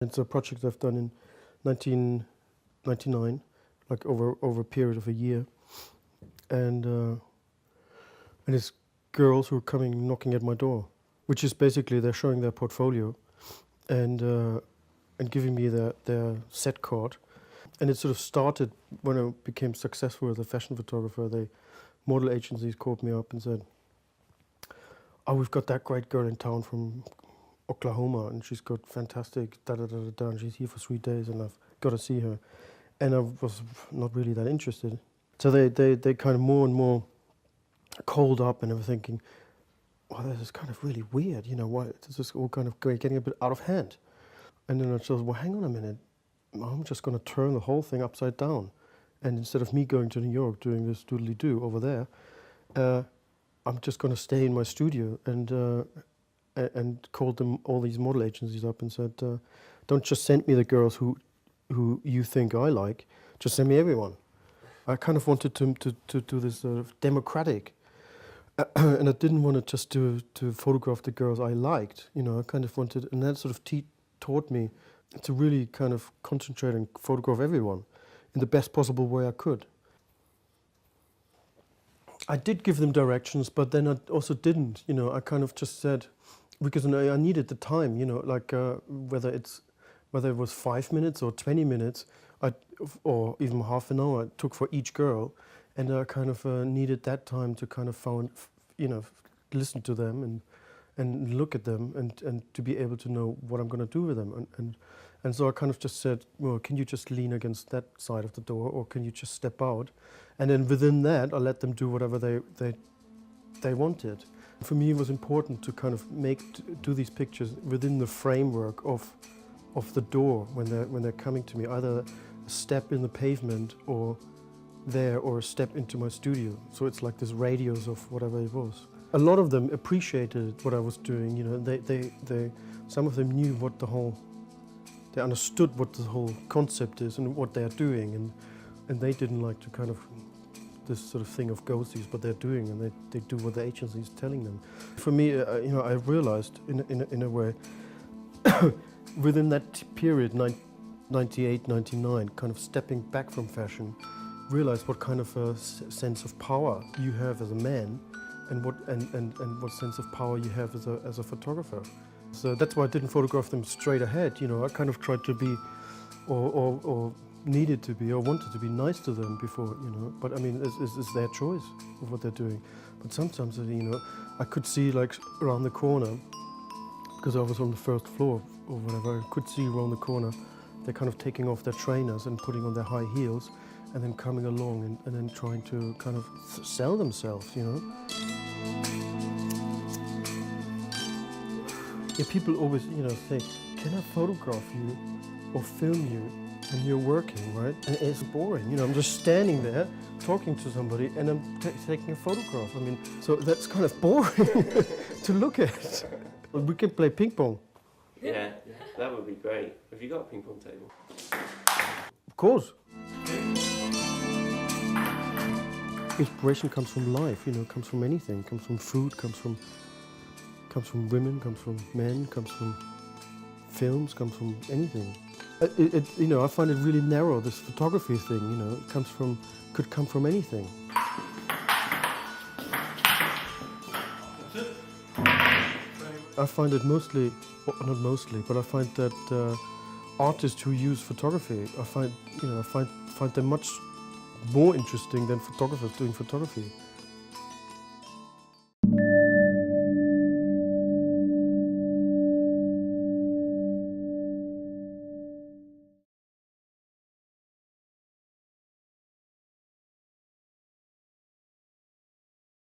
It's a project I've done in 1999, like over a period of a year, and it's girls who are coming knocking at my door, which is basically they're showing their portfolio, and giving me their set card, and it sort of started when I became successful as a fashion photographer. The model agencies called me up and said, "Oh, we've got that great girl in town from Oklahoma, and she's got fantastic da-da-da-da-da, and she's here for 3 days, and I've got to see her." And I was not really that interested. So they kind of more and more called up, and I was thinking, well, this is kind of really weird, you know, why this is all kind of getting a bit out of hand. And then I thought, well, hang on a minute, I'm just going to turn the whole thing upside down. And instead of me going to New York doing this doodly-doo over there, I'm just going to stay in my studio and called them, all these model agencies up, and said, don't just send me the girls who you think I like, just send me everyone. I kind of wanted to do this sort of democratic, and I didn't want to just to photograph the girls I liked, you know. I kind of wanted, and that sort of taught me to really kind of concentrate and photograph everyone in the best possible way I could. I did give them directions, but then I also didn't, you know. I kind of just said, because I needed the time, you know, like whether it was 5 minutes or 20 minutes, or even half an hour it took for each girl, and I kind of needed that time to kind of listen to them and look at them and to be able to know what I'm going to do with them. And so I kind of just said, well, can you just lean against that side of the door, or can you just step out? And then within that, I let them do whatever they wanted. For me, it was important to kind of do these pictures within the framework of the door when they're coming to me, either a step in the pavement or a step into my studio. So it's like this radius of whatever it was. A lot of them appreciated what I was doing. You know, some of them knew they understood what the whole concept is and what they're doing, and they didn't like to kind of this sort of thing of ghosties, but they're doing, and they do what the agency is telling them. For me, you know, I realized in a way within that period, 98, 99, kind of stepping back from fashion, realized what kind of a sense of power you have as a man, and what sense of power you have as a photographer. So that's why I didn't photograph them straight ahead. You know, I kind of tried to be, or needed to be, or wanted to be nice to them before, you know. But I mean, it's their choice of what they're doing. But sometimes, you know, I could see like around the corner, because I was on the first floor or whatever, I could see around the corner, they're kind of taking off their trainers and putting on their high heels, and then coming along and then trying to kind of sell themselves, you know. Yeah, people always, you know, say, can I photograph you or film you when you're working, right? And it's boring, you know, I'm just standing there talking to somebody and I'm taking a photograph. I mean, so that's kind of boring to look at. We can play ping pong. Yeah, that would be great. Have you got a ping pong table? Of course. Inspiration comes from life, you know, comes from anything, comes from food, comes from women, comes from men, comes from films, comes from anything. You know, I find it really narrow, this photography thing, you know, could come from anything. I find it mostly, well, not mostly, but I find that artists who use photography, I find them much more interesting than photographers doing photography.